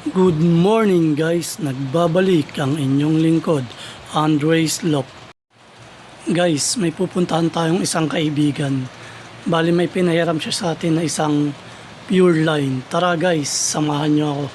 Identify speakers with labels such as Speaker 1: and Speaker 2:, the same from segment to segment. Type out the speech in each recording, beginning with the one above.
Speaker 1: Good morning guys, nagbabalik ang inyong lingkod, Andres Lop. Guys, may pupuntahan tayong isang kaibigan. Bali may pinahiram siya sa atin na isang pure line. Tara guys, samahan niyo ako.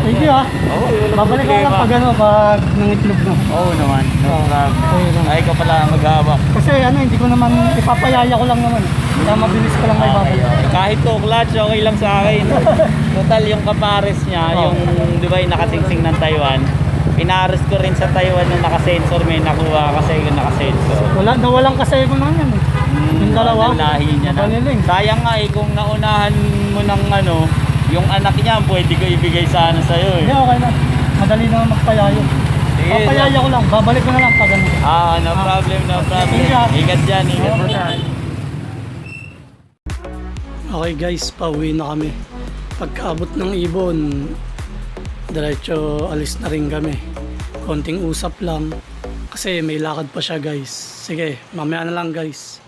Speaker 1: Thank you ah. Babalik ako lang pag pag nangitlog na.
Speaker 2: Oo naman, no problem. Ay, ikaw pala maghahawak.
Speaker 1: Kasi hindi ko naman, ipapayaya ko lang naman. Kaya mabilis ko lang may babalik.
Speaker 2: Kahit to clutch, okay lang sa akin. Total yung kapares niya, yung di ba yung nakasingsing ng Taiwan. Pinares ko rin sa Taiwan nung nakasensor, may nakuha kasi yung nakasensor.
Speaker 1: Nawalang kasi ko na yan. Yung dalawa.
Speaker 2: Lahi niya na. Sayang nga kung naunahan mo ng yung anak niya, pwede ko ibigay sana sa'yo eh.
Speaker 1: Hindi, okay na. Madali na magpayayo. Papayaya ko lang, babalik ko na lang pag
Speaker 2: no problem, no problem. Ingat dyan, ingat mo dyan.
Speaker 1: Okay guys, pauwi na kami. Pagkaabot ng ibon, diretso alis na rin kami. Konting usap lang kasi may lakad pa siya guys. Sige, mamaya na lang guys.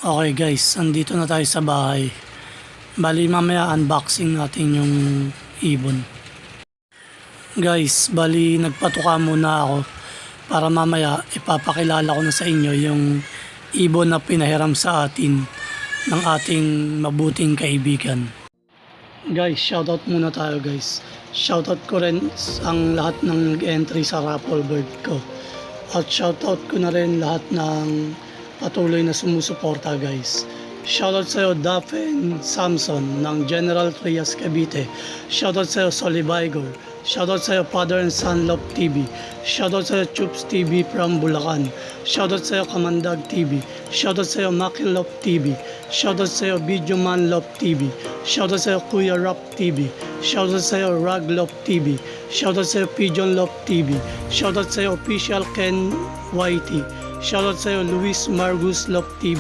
Speaker 1: Okay guys, andito na tayo sa bahay. Bali mamaya unboxing natin yung ibon. Guys, bali nagpatuka muna ako para mamaya ipapakilala ko na sa inyo yung ibon na pinahiram sa atin ng ating mabuting kaibigan. Guys, shoutout muna tayo guys. Shoutout ko rin ang lahat ng nag-entry sa raffle bird ko. At shoutout ko na rin lahat ng patuloy na sumusuporta guys. Shoutout sa'yo Daphne Samson ng General Trias Cavite. Shoutout sa'yo Solibigor. Shoutout sa'yo Father and Son Love TV. Shoutout sa'yo Chups TV from Bulacan. Shoutout sa'yo Kamandag TV. Shoutout sa'yo Makin Love TV. Shoutout sa'yo Video Man Love TV. Shoutout sa'yo Kuya Rap TV. Shoutout sa'yo Rag Love TV. Shoutout sa'yo Pigeon Love TV. Shoutout sa'yo Official Ken YT. Shoutout sa'yo Luis Margus Love TV.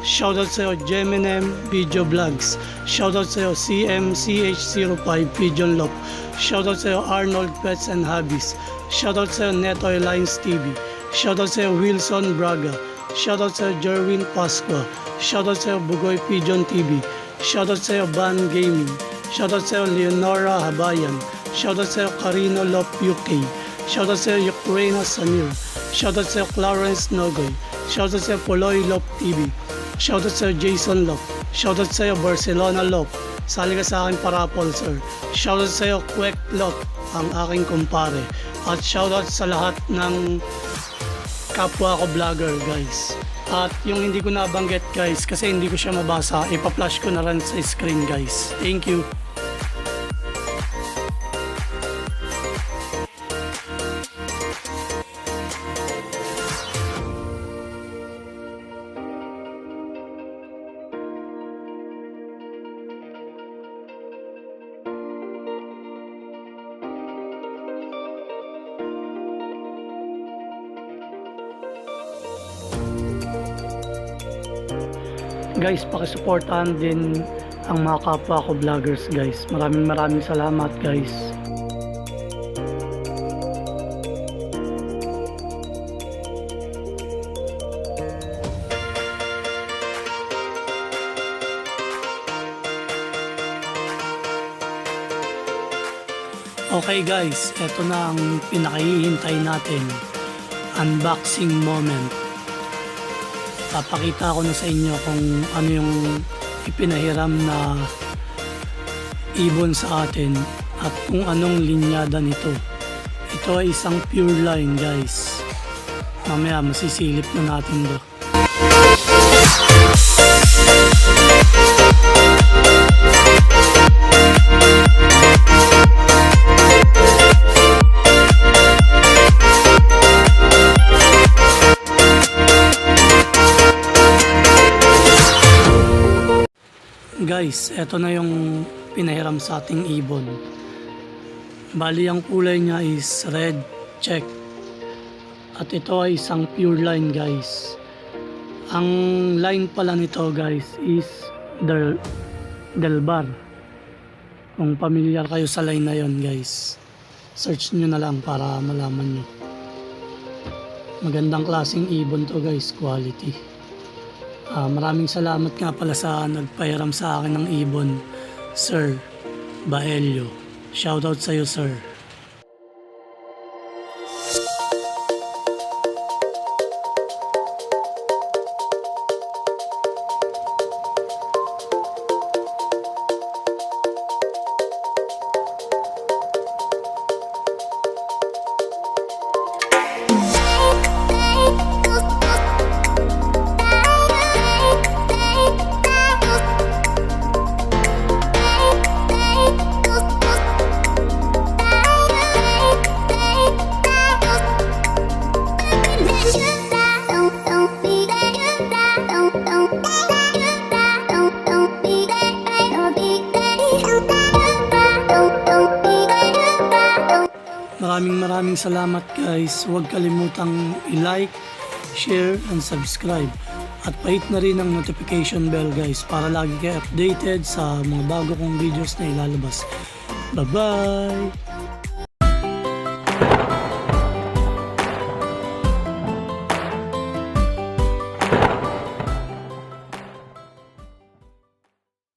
Speaker 1: Shoutout sa'yo Geminem Video Vlogs. Shoutout sa'yo CMCH05 Pigeon Love. Shoutout sa'yo Arnold Pets and Hobbies. Shoutout sa'yo Netoy Lines TV. Shoutout sa'yo Wilson Braga. Shoutout sa'yo Jerwin Pasqua. Shoutout sa'yo Bugoy Pigeon TV. Shoutout sa'yo Ban Gaming. Shoutout sa'yo Leonora Habayan. Shoutout sa'yo Carino Love UK. Shoutout sa'yo Ukraina Samir. Shoutout sa'yo Clarence Nogoy. Shoutout sa'yo Poloy Love TV. Shoutout sa'yo Jason Love. Shoutout sa'yo Barcelona Love. Sali ka sa akin parapol sir. Shoutout sa'yo Kwek Love, ang aking kumpare. At shoutout sa lahat ng kapwa ko vlogger guys. At yung hindi ko nabanggit guys kasi hindi ko siya mabasa, ipa-flash ko na rin sa screen guys. Thank you. Guys, pakisuportahan din ang mga kapwa ko vloggers guys. Maraming salamat guys. Okay guys, eto na ang pinakahihintay natin. Unboxing moment. Papakita ko na sa inyo kung ano yung ipinahiram na ibon sa atin at kung anong linyada nito. Ito ay isang pure line guys. Mamaya masisilip na natin do. Guys, eto na yung pinahiram sa ating ibon. Bali, ang kulay niya is red check. At ito ay isang pure line guys. Ang line pala nito guys is Del Bar. Kung familiar kayo sa line na yon guys, search nyo na lang para malaman nyo. Magandang klaseng ibon to guys, quality. Maraming salamat nga pala sa nagpahiram sa akin ng ibon, Sir Baelio. Shoutout sa iyo, sir. Maraming salamat guys. Huwag kalimutang i-like, share, and subscribe. At pahit na rin ang notification bell guys para lagi kayo updated sa mga bago kong videos na ilalabas. Bye-bye!